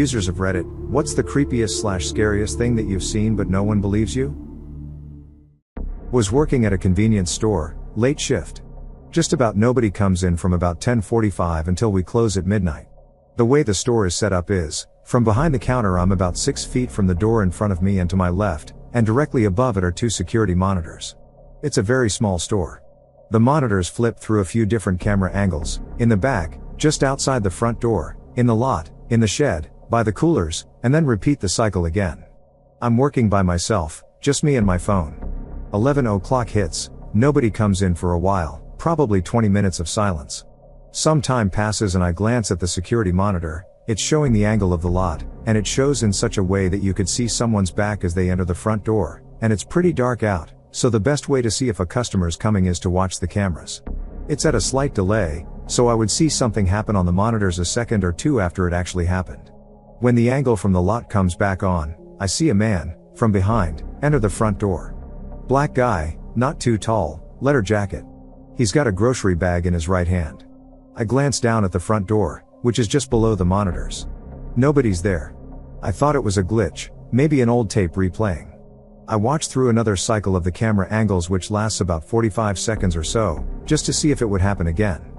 Users of Reddit, what's the creepiest/scariest thing that you've seen but no one believes you? Was working at a convenience store, late shift. Just about nobody comes in from about 10:45 until we close at midnight. The way the store is set up is, from behind the counter I'm about 6 feet from the door in front of me and to my left, and directly above it are 2 security monitors. It's a very small store. The monitors flip through a few different camera angles, in the back, just outside the front door, in the lot, in the shed, by the coolers, and then repeat the cycle again. I'm working by myself, just me and my phone. 11 o'clock hits, nobody comes in for a while, probably 20 minutes of silence. Some time passes and I glance at the security monitor. It's showing the angle of the lot, and it shows in such a way that you could see someone's back as they enter the front door, and it's pretty dark out, so the best way to see if a customer's coming is to watch the cameras. It's at a slight delay, so I would see something happen on the monitors a second or two after it actually happened. When the angle from the lot comes back on, I see a man, from behind, enter the front door. Black guy, not too tall, leather jacket. He's got a grocery bag in his right hand. I glance down at the front door, which is just below the monitors. Nobody's there. I thought it was a glitch, maybe an old tape replaying. I watched through another cycle of the camera angles which lasts about 45 seconds or so, just to see if it would happen again.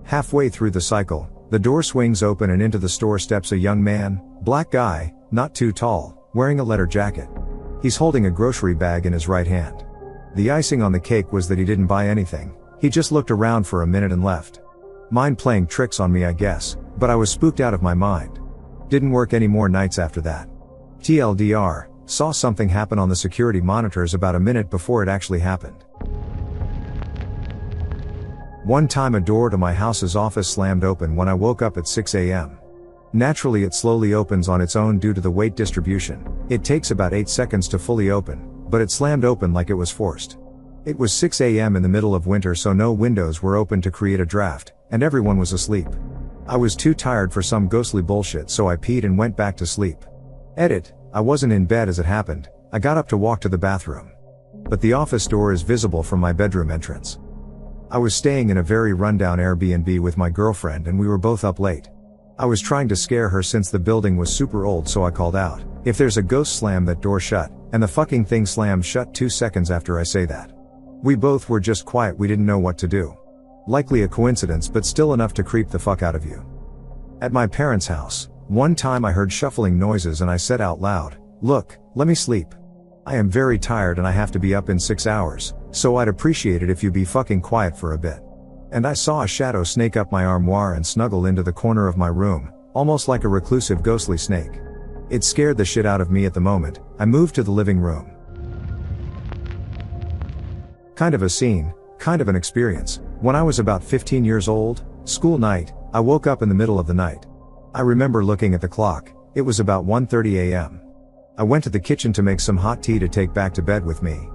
Halfway through the cycle, the door swings open and into the store steps a young man, black guy, not too tall, wearing a leather jacket. He's holding a grocery bag in his right hand. The icing on the cake was that he didn't buy anything, he just looked around for a minute and left. Mind playing tricks on me I guess, but I was spooked out of my mind. Didn't work any more nights after that. TLDR, saw something happen on the security monitors about a minute before it actually happened. One time a door to my house's office slammed open when I woke up at 6 a.m. Naturally it slowly opens on its own due to the weight distribution. It takes about 8 seconds to fully open, but it slammed open like it was forced. It was 6 a.m. in the middle of winter, so no windows were open to create a draft, and everyone was asleep. I was too tired for some ghostly bullshit, so I peed and went back to sleep. Edit, I wasn't in bed as it happened. I got up to walk to the bathroom. But the office door is visible from my bedroom entrance. I was staying in a very rundown Airbnb with my girlfriend and we were both up late. I was trying to scare her since the building was super old, so I called out, "If there's a ghost, slam that door shut," and the fucking thing slammed shut 2 seconds after I say that. We both were just quiet, we didn't know what to do. Likely a coincidence, but still enough to creep the fuck out of you. At my parents' house, one time I heard shuffling noises and I said out loud, "Look, let me sleep. I am very tired and I have to be up in 6 hours, so I'd appreciate it if you be fucking quiet for a bit." And I saw a shadow snake up my armoire and snuggle into the corner of my room, almost like a reclusive ghostly snake. It scared the shit out of me at the moment. I moved to the living room. Kind of a scene, kind of an experience. When I was about 15 years old, school night, I woke up in the middle of the night. I remember looking at the clock. It was about 1:30 a.m. I went to the kitchen to make some hot tea to take back to bed with me.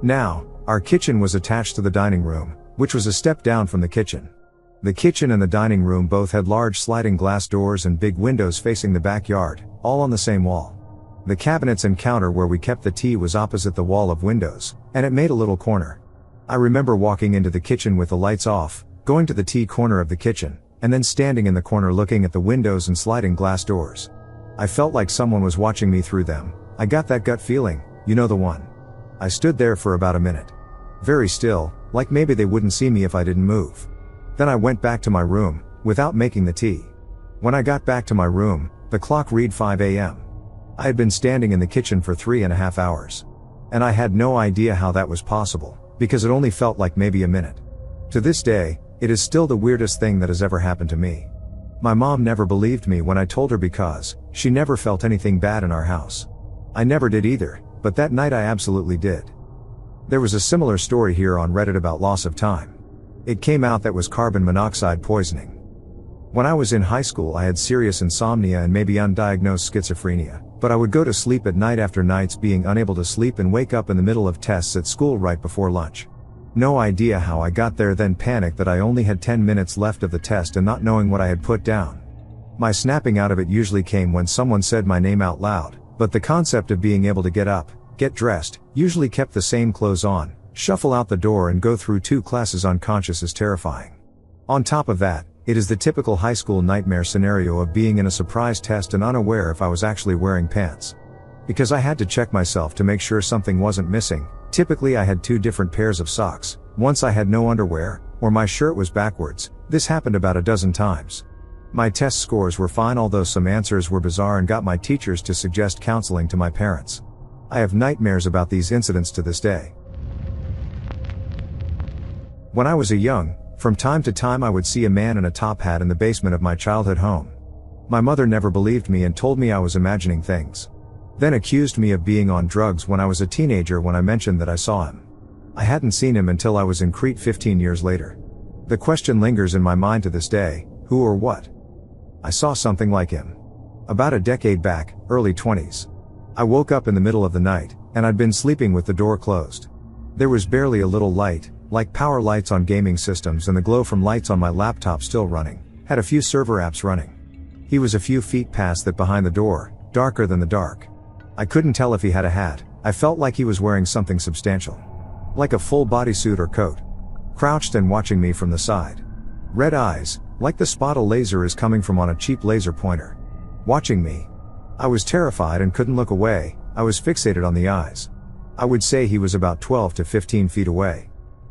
Now, our kitchen was attached to the dining room, which was a step down from the kitchen. The kitchen and the dining room both had large sliding glass doors and big windows facing the backyard, all on the same wall. The cabinets and counter where we kept the tea was opposite the wall of windows, and it made a little corner. I remember walking into the kitchen with the lights off, going to the tea corner of the kitchen, and then standing in the corner looking at the windows and sliding glass doors. I felt like someone was watching me through them. I got that gut feeling, you know the one. I stood there for about a minute. Very still, like maybe they wouldn't see me if I didn't move. Then I went back to my room, without making the tea. When I got back to my room, the clock read 5 a.m. I had been standing in the kitchen for 3.5 hours. And I had no idea how that was possible, because it only felt like maybe a minute. To this day, it is still the weirdest thing that has ever happened to me. My mom never believed me when I told her because she never felt anything bad in our house. I never did either, but that night I absolutely did. There was a similar story here on Reddit about loss of time. It came out that was carbon monoxide poisoning. When I was in high school I had serious insomnia and maybe undiagnosed schizophrenia, but I would go to sleep at night after nights being unable to sleep and wake up in the middle of tests at school right before lunch. No idea how I got there, then panicked that I only had 10 minutes left of the test and not knowing what I had put down. My snapping out of it usually came when someone said my name out loud, but the concept of being able to get up, get dressed, usually kept the same clothes on, shuffle out the door and go through 2 classes unconscious is terrifying. On top of that, It is the typical high school nightmare scenario of being in a surprise test and unaware if I was actually wearing pants. Because I had to check myself to make sure something wasn't missing. Typically I had 2 different pairs of socks. Once I had no underwear, or my shirt was backwards. This happened about a dozen times. My test scores were fine, although some answers were bizarre, and got my teachers to suggest counseling to my parents. I have nightmares about these incidents to this day. When I was young, from time to time I would see a man in a top hat in the basement of my childhood home. My mother never believed me and told me I was imagining things. Then accused me of being on drugs when I was a teenager when I mentioned that I saw him. I hadn't seen him until I was in Crete 15 years later. The question lingers in my mind to this day: who or what? I saw something like him. About a decade back, early 20s. I woke up in the middle of the night, and I'd been sleeping with the door closed. There was barely a little light, like power lights on gaming systems, and the glow from lights on my laptop still running. Had a few server apps running. He was a few feet past that behind the door, darker than the dark. I couldn't tell if he had a hat. I felt like he was wearing something substantial. Like a full bodysuit or coat. Crouched and watching me from the side. Red eyes, like the spot a laser is coming from on a cheap laser pointer. Watching me. I was terrified and couldn't look away. I was fixated on the eyes. I would say he was about 12 to 15 feet away.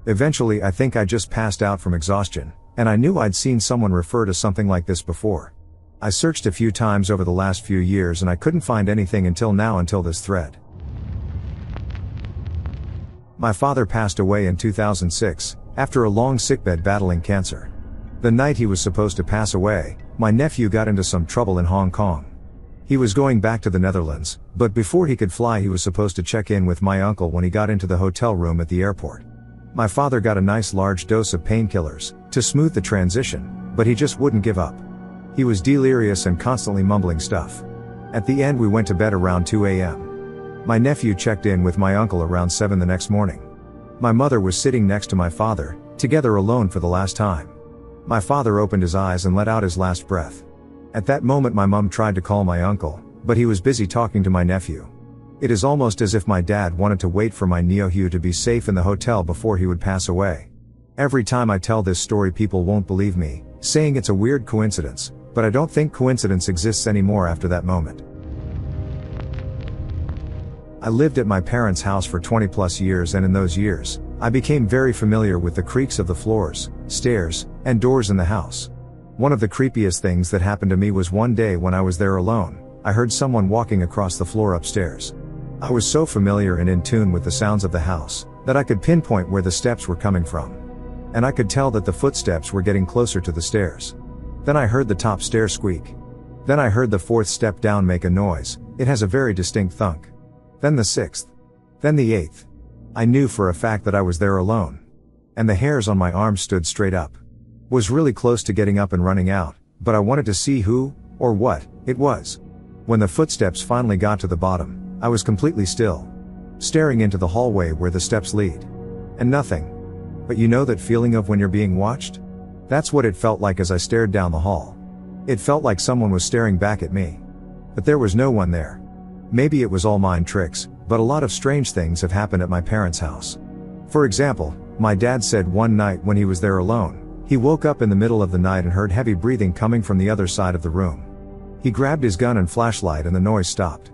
Eventually I think I just passed out from exhaustion, and I knew I'd seen someone refer to something like this before. I searched a few times over the last few years and I couldn't find anything until this thread. My father passed away in 2006, after a long sickbed battling cancer. The night he was supposed to pass away, my nephew got into some trouble in Hong Kong. He was going back to the Netherlands, but before he could fly he was supposed to check in with my uncle when he got into the hotel room at the airport. My father got a nice large dose of painkillers, to smooth the transition, but he just wouldn't give up. He was delirious and constantly mumbling stuff. At the end we went to bed around 2 a.m. My nephew checked in with my uncle around 7 the next morning. My mother was sitting next to my father, together alone for the last time. My father opened his eyes and let out his last breath. At that moment my mom tried to call my uncle, but he was busy talking to my nephew. It is almost as if my dad wanted to wait for my Neo-Hugh to be safe in the hotel before he would pass away. Every time I tell this story people won't believe me, saying it's a weird coincidence, but I don't think coincidence exists anymore after that moment. I lived at my parents' house for 20 plus years, and in those years, I became very familiar with the creaks of the floors, stairs, and doors in the house. One of the creepiest things that happened to me was one day when I was there alone. I heard someone walking across the floor upstairs. I was so familiar and in tune with the sounds of the house, that I could pinpoint where the steps were coming from. And I could tell that the footsteps were getting closer to the stairs. Then I heard the top stair squeak. Then I heard the 4th step down make a noise. It has a very distinct thunk. Then the 6th. Then the 8th. I knew for a fact that I was there alone. And the hairs on my arms stood straight up. Was really close to getting up and running out, but I wanted to see who, or what, it was. When the footsteps finally got to the bottom, I was completely still. Staring into the hallway where the steps lead. And nothing. But you know that feeling of when you're being watched? That's what it felt like as I stared down the hall. It felt like someone was staring back at me. But there was no one there. Maybe it was all mind tricks, but a lot of strange things have happened at my parents' house. For example, my dad said one night when he was there alone, he woke up in the middle of the night and heard heavy breathing coming from the other side of the room. He grabbed his gun and flashlight and the noise stopped.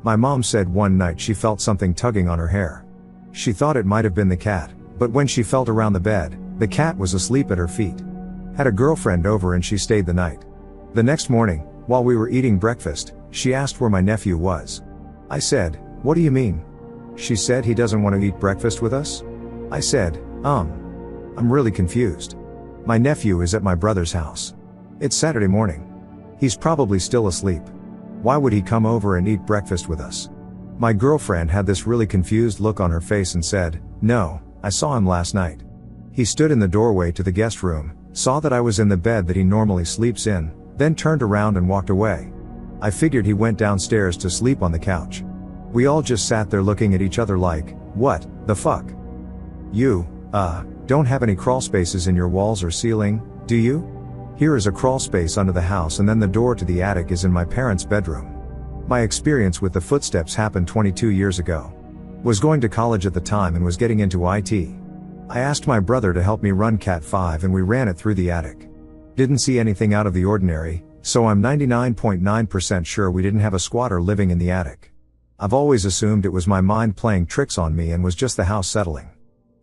My mom said one night she felt something tugging on her hair. She thought it might have been the cat, but when she felt around the bed, the cat was asleep at her feet. Had a girlfriend over and she stayed the night. The next morning, while we were eating breakfast, she asked where my nephew was. I said, "What do you mean?" She said, "He doesn't want to eat breakfast with us?" I said, I'm really confused. My nephew is at my brother's house. It's Saturday morning. He's probably still asleep. Why would he come over and eat breakfast with us? My girlfriend had this really confused look on her face and said, "No, I saw him last night. He stood in the doorway to the guest room, saw that I was in the bed that he normally sleeps in, then turned around and walked away. I figured he went downstairs to sleep on the couch." We all just sat there looking at each other like, what the fuck? You, don't have any crawl spaces in your walls or ceiling, do you? Here is a crawl space under the house and then the door to the attic is in my parents' bedroom. My experience with the footsteps happened 22 years ago. Was going to college at the time and was getting into IT. I asked my brother to help me run Cat 5 and we ran it through the attic. Didn't see anything out of the ordinary, so I'm 99.9% sure we didn't have a squatter living in the attic. I've always assumed it was my mind playing tricks on me and was just the house settling.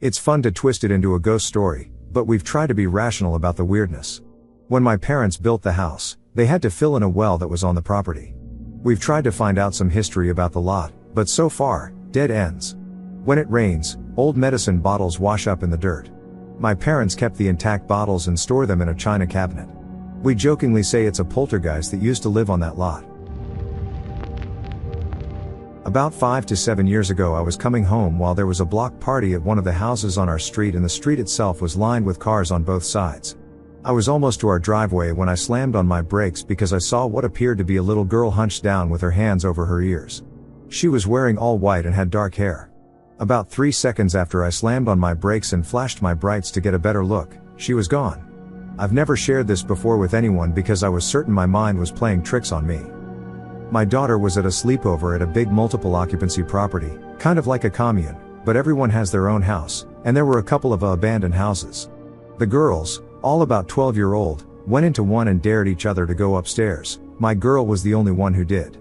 It's fun to twist it into a ghost story, but we've tried to be rational about the weirdness. When my parents built the house, they had to fill in a well that was on the property. We've tried to find out some history about the lot, but so far, dead ends. When it rains, old medicine bottles wash up in the dirt. My parents kept the intact bottles and store them in a china cabinet. We jokingly say it's a poltergeist that used to live on that lot. About 5 to 7 years ago I was coming home while there was a block party at one of the houses on our street, and the street itself was lined with cars on both sides. I was almost to our driveway when I slammed on my brakes because I saw what appeared to be a little girl hunched down with her hands over her ears. She was wearing all white and had dark hair. About 3 seconds after I slammed on my brakes and flashed my brights to get a better look, she was gone. I've never shared this before with anyone because I was certain my mind was playing tricks on me. My daughter was at a sleepover at a big multiple occupancy property, kind of like a commune, but everyone has their own house, and there were a couple of abandoned houses. The girls, all about 12-year-old, went into one and dared each other to go upstairs. My girl was the only one who did.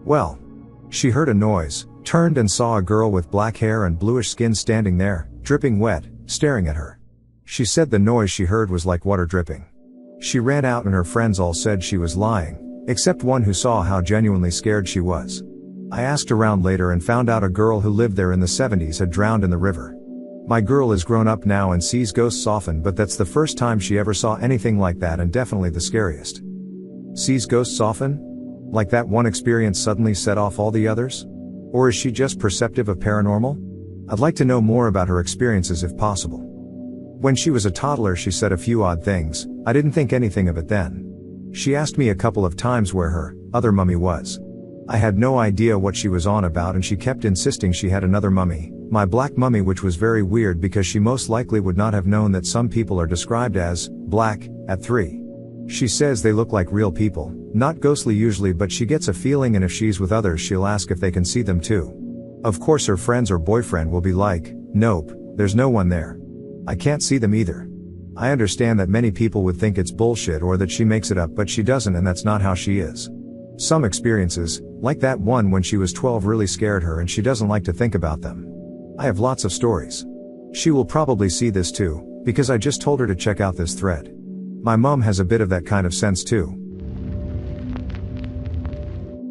Well, she heard a noise, turned and saw a girl with black hair and bluish skin standing there, dripping wet, staring at her. She said the noise she heard was like water dripping. She ran out and her friends all said she was lying, except one who saw how genuinely scared she was. I asked around later and found out a girl who lived there in the 70s had drowned in the river. My girl is grown up now and sees ghosts often, but that's the first time she ever saw anything like that, and definitely the scariest. Sees ghosts often? Like that one experience suddenly set off all the others? Or is she just perceptive of paranormal? I'd like to know more about her experiences if possible. When she was a toddler she said a few odd things. I didn't think anything of it then. She asked me a couple of times where her other mummy was. I had no idea what she was on about, and she kept insisting she had another mummy, my black mummy, which was very weird because she most likely would not have known that some people are described as black at 3. She says they look like real people, not ghostly usually, but she gets a feeling, and if she's with others she'll ask if they can see them too. Of course her friends or boyfriend will be like, nope, there's no one there. I can't see them either. I understand that many people would think it's bullshit or that she makes it up, but she doesn't, and that's not how she is. Some experiences, like that one when she was 12, really scared her and she doesn't like to think about them. I have lots of stories. She will probably see this too, because I just told her to check out this thread. My mom has a bit of that kind of sense too.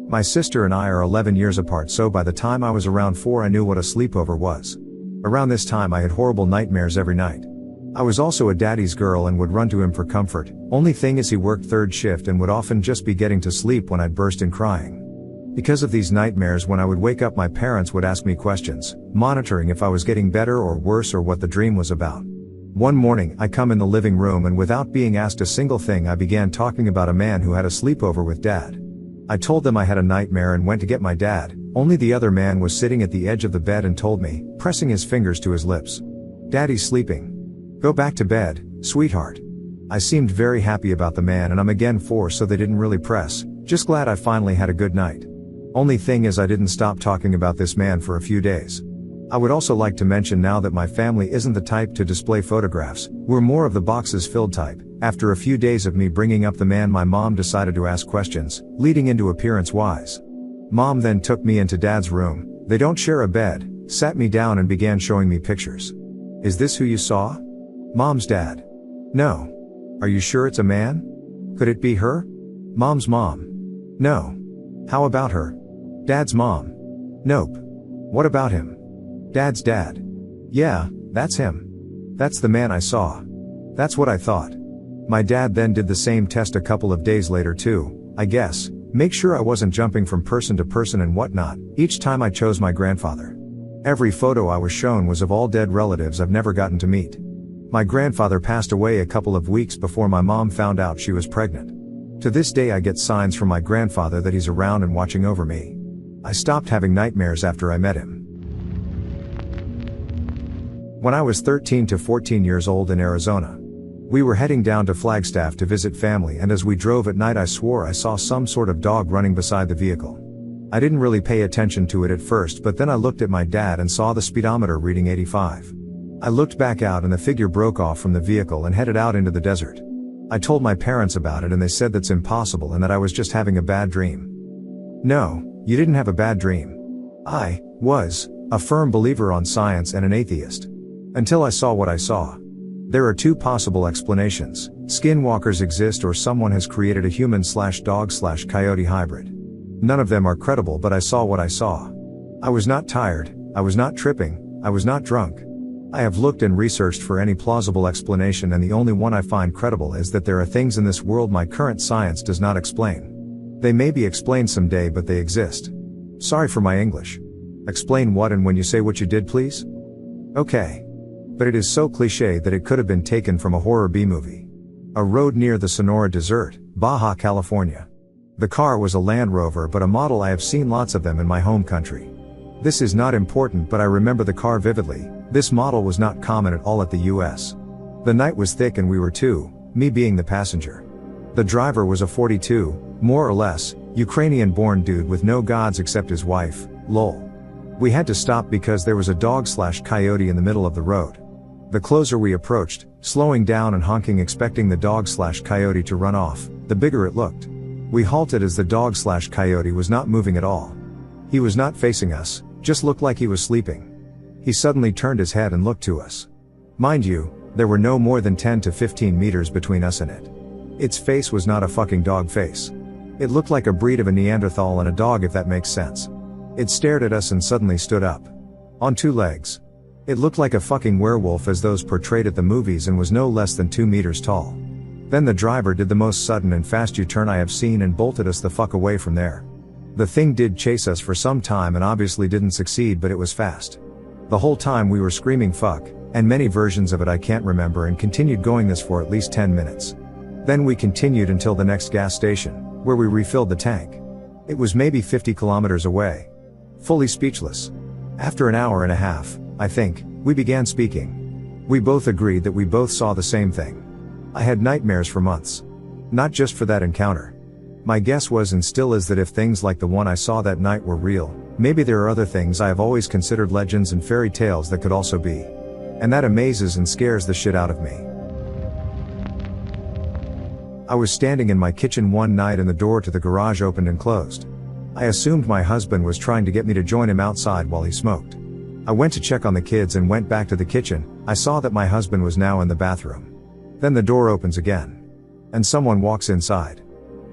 My sister and I are 11 years apart, so by the time I was around 4 I knew what a sleepover was. Around this time I had horrible nightmares every night. I was also a daddy's girl and would run to him for comfort. Only thing is he worked third shift and would often just be getting to sleep when I'd burst in crying. Because of these nightmares, when I would wake up my parents would ask me questions, monitoring if I was getting better or worse or what the dream was about. One morning I come in the living room and without being asked a single thing I began talking about a man who had a sleepover with dad. I told them I had a nightmare and went to get my dad, only the other man was sitting at the edge of the bed and told me, pressing his fingers to his lips, "Daddy's sleeping. Go back to bed, sweetheart." I seemed very happy about the man, and I'm again 4, so they didn't really press, just glad I finally had a good night. Only thing is I didn't stop talking about this man for a few days. I would also like to mention now that my family isn't the type to display photographs, we're more of the boxes filled type. After a few days of me bringing up the man, my mom decided to ask questions, leading into appearance wise. Mom then took me into dad's room, they don't share a bed, sat me down and began showing me pictures. "Is this who you saw?" Mom's dad. "No." "Are you sure it's a man? Could it be her?" Mom's mom. "No." "How about her?" Dad's mom. "Nope." "What about him?" Dad's dad. "Yeah, that's him. That's the man I saw." That's what I thought. My dad then did the same test a couple of days later too, I guess, make sure I wasn't jumping from person to person and whatnot. Each time I chose my grandfather. Every photo I was shown was of all dead relatives I've never gotten to meet. My grandfather passed away a couple of weeks before my mom found out she was pregnant. To this day I get signs from my grandfather that he's around and watching over me. I stopped having nightmares after I met him. When I was 13 to 14 years old in Arizona, we were heading down to Flagstaff to visit family, and as we drove at night I swore I saw some sort of dog running beside the vehicle. I didn't really pay attention to it at first, but then I looked at my dad and saw the speedometer reading 85. I looked back out and the figure broke off from the vehicle and headed out into the desert. I told my parents about it and they said that's impossible and that I was just having a bad dream. No, you didn't have a bad dream. I was a firm believer on science and an atheist. Until I saw what I saw. There are two possible explanations. Skinwalkers exist or someone has created a human/dog/coyote hybrid. None of them are credible, but I saw what I saw. I was not tired, I was not tripping, I was not drunk. I have looked and researched for any plausible explanation and the only one I find credible is that there are things in this world my current science does not explain. They may be explained someday but they exist. Sorry for my English. Explain what and when you say what you did, please? Okay. But it is so cliché that it could have been taken from a horror B-movie. A road near the Sonora Desert, Baja California. The car was a Land Rover but a model I have seen lots of them in my home country. This is not important but I remember the car vividly. This model was not common at all at the US. The night was thick and we were two, me being the passenger. The driver was a 42, more or less, Ukrainian-born dude with no gods except his wife, lol. We had to stop because there was a dog/coyote in the middle of the road. The closer we approached, slowing down and honking expecting the dog/coyote to run off, the bigger it looked. We halted as the dog/coyote was not moving at all. He was not facing us, just looked like he was sleeping. He suddenly turned his head and looked to us. Mind you, there were no more than 10 to 15 meters between us and it. Its face was not a fucking dog face. It looked like a breed of a Neanderthal and a dog, if that makes sense. It stared at us and suddenly stood up. On two legs. It looked like a fucking werewolf as those portrayed at the movies and was no less than 2 meters tall. Then the driver did the most sudden and fast U-turn I have seen and bolted us the fuck away from there. The thing did chase us for some time and obviously didn't succeed, but it was fast. The whole time we were screaming fuck, and many versions of it I can't remember, and continued going this for at least 10 minutes. Then we continued until the next gas station, where we refilled the tank. It was maybe 50 kilometers away. Fully speechless. After an hour and a half, I think, we began speaking. We both agreed that we both saw the same thing. I had nightmares for months. Not just for that encounter. My guess was and still is that if things like the one I saw that night were real, maybe there are other things I have always considered legends and fairy tales that could also be. And that amazes and scares the shit out of me. I was standing in my kitchen one night and the door to the garage opened and closed. I assumed my husband was trying to get me to join him outside while he smoked. I went to check on the kids and went back to the kitchen. I saw that my husband was now in the bathroom. Then the door opens again. And someone walks inside.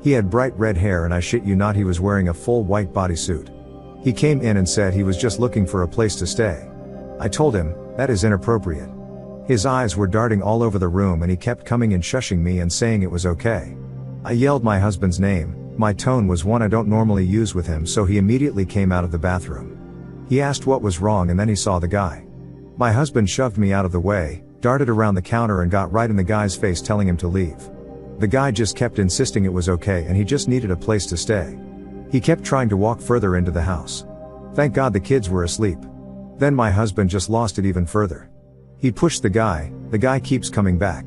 He had bright red hair and I shit you not, he was wearing a full white bodysuit. He came in and said he was just looking for a place to stay. I told him, that is inappropriate. His eyes were darting all over the room and he kept coming and shushing me and saying it was okay. I yelled my husband's name. My tone was one I don't normally use with him, so he immediately came out of the bathroom. He asked what was wrong and then he saw the guy. My husband shoved me out of the way, darted around the counter and got right in the guy's face telling him to leave. The guy just kept insisting it was okay and he just needed a place to stay. He kept trying to walk further into the house. Thank God the kids were asleep. Then my husband just lost it even further. He pushed the guy keeps coming back.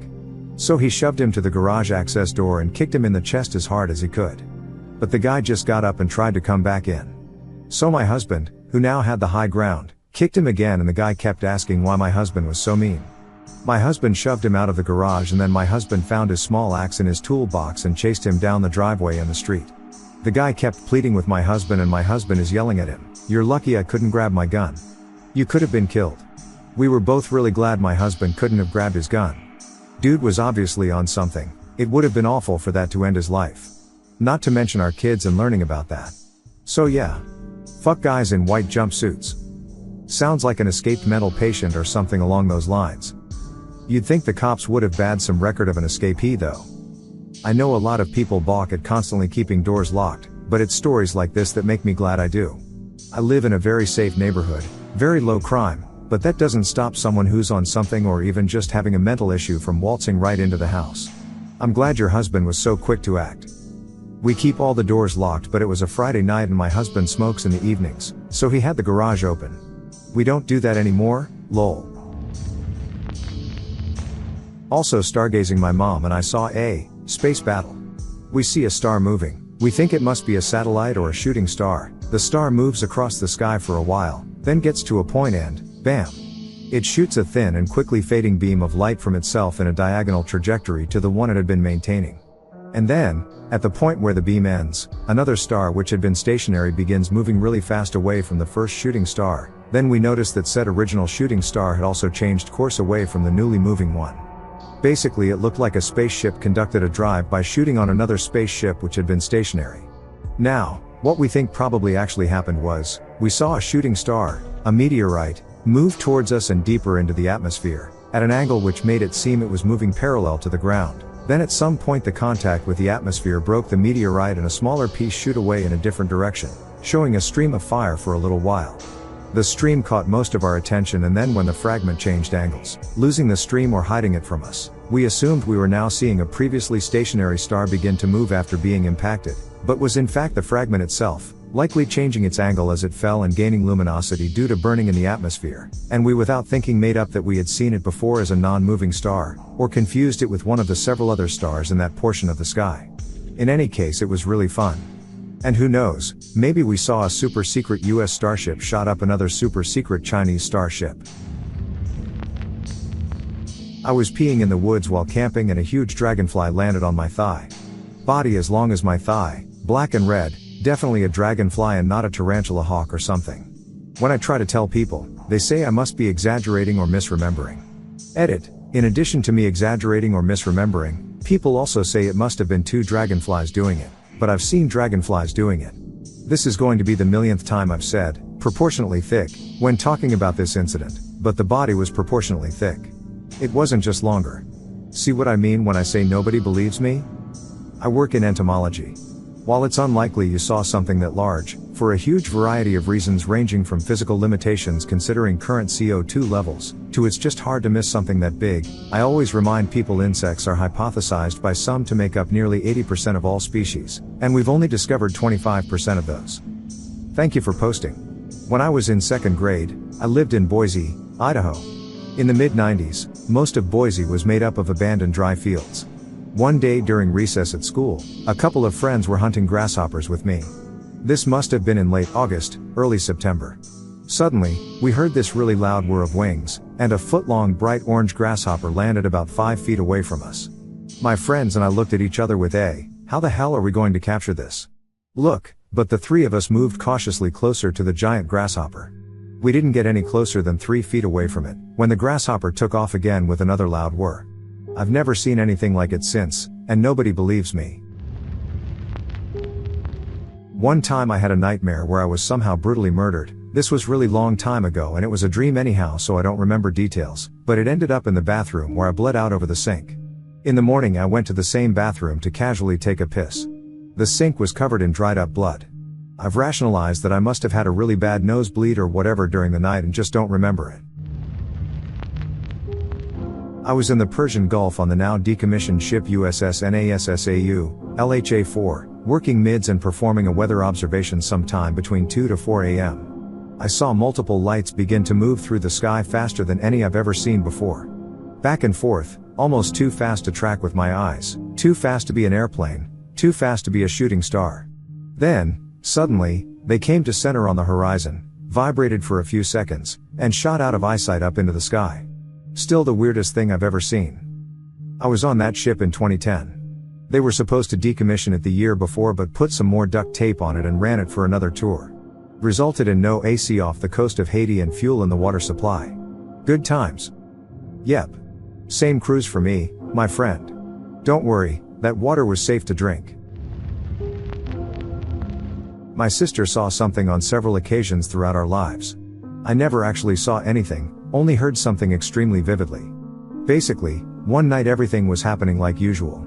So he shoved him to the garage access door and kicked him in the chest as hard as he could. But the guy just got up and tried to come back in. So my husband, who now had the high ground, kicked him again and the guy kept asking why my husband was so mean. My husband shoved him out of the garage and then my husband found his small axe in his toolbox and chased him down the driveway and the street. The guy kept pleading with my husband and my husband is yelling at him, "You're lucky I couldn't grab my gun. You could have been killed." We were both really glad my husband couldn't have grabbed his gun. Dude was obviously on something. It would have been awful for that to end his life. Not to mention our kids and learning about that. So yeah. Fuck guys in white jumpsuits. Sounds like an escaped mental patient or something along those lines. You'd think the cops would have bagged some record of an escapee though. I know a lot of people balk at constantly keeping doors locked, but it's stories like this that make me glad I do. I live in a very safe neighborhood, very low crime, but that doesn't stop someone who's on something or even just having a mental issue from waltzing right into the house. I'm glad your husband was so quick to act. We keep all the doors locked, but it was a Friday night and my husband smokes in the evenings, so he had the garage open. We don't do that anymore, lol. Also stargazing, my mom and I saw a space battle. We see a star moving. We think it must be a satellite or a shooting star. The star moves across the sky for a while, then gets to a point and, bam. It shoots a thin and quickly fading beam of light from itself in a diagonal trajectory to the one it had been maintaining. And then, at the point where the beam ends, another star which had been stationary begins moving really fast away from the first shooting star. Then we noticed that said original shooting star had also changed course away from the newly moving one. Basically, it looked like a spaceship conducted a drive by shooting on another spaceship which had been stationary. Now, what we think probably actually happened was, we saw a shooting star, a meteorite, move towards us and deeper into the atmosphere, at an angle which made it seem it was moving parallel to the ground. Then at some point the contact with the atmosphere broke the meteorite and a smaller piece shoot away in a different direction, showing a stream of fire for a little while. The stream caught most of our attention, and then when the fragment changed angles, losing the stream or hiding it from us, we assumed we were now seeing a previously stationary star begin to move after being impacted, but was in fact the fragment itself, likely changing its angle as it fell and gaining luminosity due to burning in the atmosphere, and we without thinking made up that we had seen it before as a non-moving star, or confused it with one of the several other stars in that portion of the sky. In any case, it was really fun. And who knows, maybe we saw a super secret US starship shot up another super secret Chinese starship. I was peeing in the woods while camping and a huge dragonfly landed on my thigh. Body as long as my thigh, black and red, definitely a dragonfly and not a tarantula hawk or something. When I try to tell people, they say I must be exaggerating or misremembering. Edit. In addition to me exaggerating or misremembering, people also say it must have been two dragonflies doing it, but I've seen dragonflies doing it. This is going to be the millionth time I've said, proportionately thick, when talking about this incident, but the body was proportionately thick. It wasn't just longer. See what I mean when I say nobody believes me? I work in entomology. While it's unlikely you saw something that large, for a huge variety of reasons ranging from physical limitations considering current CO2 levels, to it's just hard to miss something that big, I always remind people insects are hypothesized by some to make up nearly 80% of all species, and we've only discovered 25% of those. Thank you for posting. When I was in second grade, I lived in Boise, Idaho. In the mid-90s, most of Boise was made up of abandoned dry fields. One day during recess at school, a couple of friends were hunting grasshoppers with me. This must have been in late August, early September. Suddenly, we heard this really loud whir of wings, and a foot-long bright orange grasshopper landed about 5 feet away from us. My friends and I looked at each other with how the hell are we going to capture this? Look, but the three of us moved cautiously closer to the giant grasshopper. We didn't get any closer than 3 feet away from it, when the grasshopper took off again with another loud whir. I've never seen anything like it since, and nobody believes me. One time I had a nightmare where I was somehow brutally murdered. This was really long time ago and it was a dream anyhow, so I don't remember details, but it ended up in the bathroom where I bled out over the sink. In the morning I went to the same bathroom to casually take a piss. The sink was covered in dried up blood. I've rationalized that I must have had a really bad nosebleed or whatever during the night and just don't remember it. I was in the Persian Gulf on the now decommissioned ship USS NASSAU, LHA-4, working mids and performing a weather observation sometime between 2 to 4 a.m. I saw multiple lights begin to move through the sky faster than any I've ever seen before. Back and forth, almost too fast to track with my eyes, too fast to be an airplane, too fast to be a shooting star. Then, suddenly, they came to center on the horizon, vibrated for a few seconds, and shot out of eyesight up into the sky. Still the weirdest thing I've ever seen. I was on that ship in 2010. They were supposed to decommission it the year before but put some more duct tape on it and ran it for another tour. Resulted in no AC off the coast of Haiti and fuel in the water supply. Good times. Yep. Same cruise for me, my friend. Don't worry, that water was safe to drink. My sister saw something on several occasions throughout our lives. I never actually saw anything, only heard something extremely vividly. Basically, one night everything was happening like usual.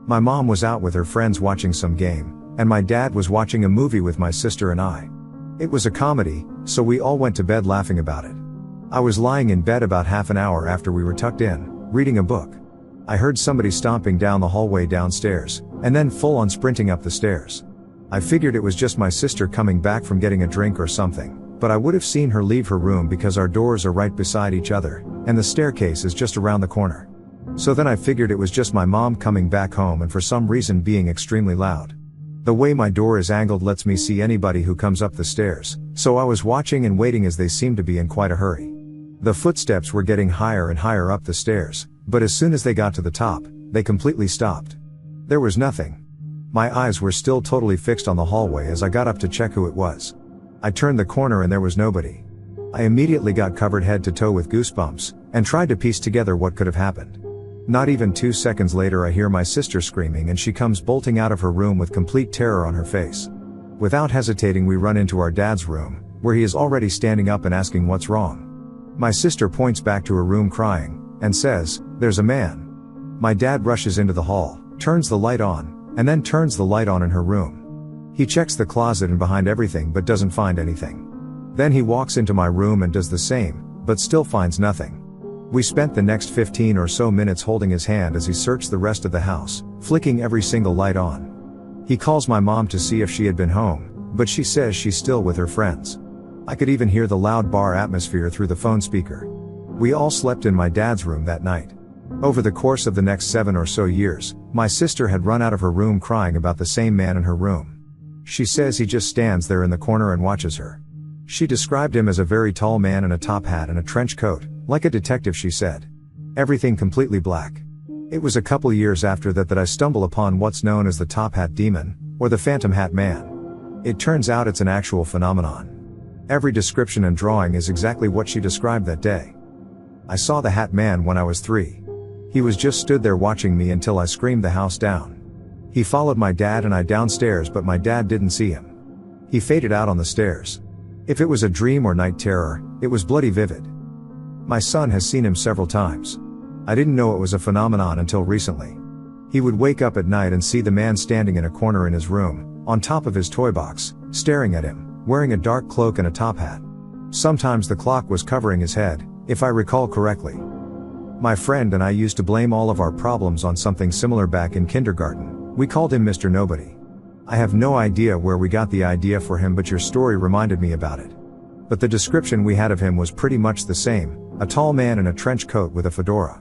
My mom was out with her friends watching some game, and my dad was watching a movie with my sister and I. It was a comedy, so we all went to bed laughing about it. I was lying in bed about half an hour after we were tucked in, reading a book. I heard somebody stomping down the hallway downstairs, and then full on sprinting up the stairs. I figured it was just my sister coming back from getting a drink or something, but I would have seen her leave her room because our doors are right beside each other, and the staircase is just around the corner. So then I figured it was just my mom coming back home and for some reason being extremely loud. The way my door is angled lets me see anybody who comes up the stairs, so I was watching and waiting as they seemed to be in quite a hurry. The footsteps were getting higher and higher up the stairs, but as soon as they got to the top, they completely stopped. There was nothing. My eyes were still totally fixed on the hallway as I got up to check who it was. I turned the corner and there was nobody. I immediately got covered head to toe with goosebumps, and tried to piece together what could have happened. Not even 2 seconds later I hear my sister screaming and she comes bolting out of her room with complete terror on her face. Without hesitating we run into our dad's room, where he is already standing up and asking what's wrong. My sister points back to her room crying, and says, "There's a man." My dad rushes into the hall, turns the light on, and then turns the light on in her room. He checks the closet and behind everything but doesn't find anything. Then he walks into my room and does the same, but still finds nothing. We spent the next 15 or so minutes holding his hand as he searched the rest of the house, flicking every single light on. He calls my mom to see if she had been home, but she says she's still with her friends. I could even hear the loud bar atmosphere through the phone speaker. We all slept in my dad's room that night. Over the course of the next 7 or so years, my sister had run out of her room crying about the same man in her room. She says he just stands there in the corner and watches her. She described him as a very tall man in a top hat and a trench coat, like a detective, she said. Everything completely black. It was a couple years after that I stumble upon what's known as the top hat demon, or the phantom hat man. It turns out it's an actual phenomenon. Every description and drawing is exactly what she described that day. I saw the hat man when I was 3. He was just stood there watching me until I screamed the house down. He followed my dad and I downstairs, but my dad didn't see him. He faded out on the stairs. If it was a dream or night terror, it was bloody vivid. My son has seen him several times. I didn't know it was a phenomenon until recently. He would wake up at night and see the man standing in a corner in his room, on top of his toy box, staring at him, wearing a dark cloak and a top hat. Sometimes the clock was covering his head, if I recall correctly. My friend and I used to blame all of our problems on something similar back in kindergarten. We called him Mr. Nobody. I have no idea where we got the idea for him, but your story reminded me about it. But the description we had of him was pretty much the same, a tall man in a trench coat with a fedora.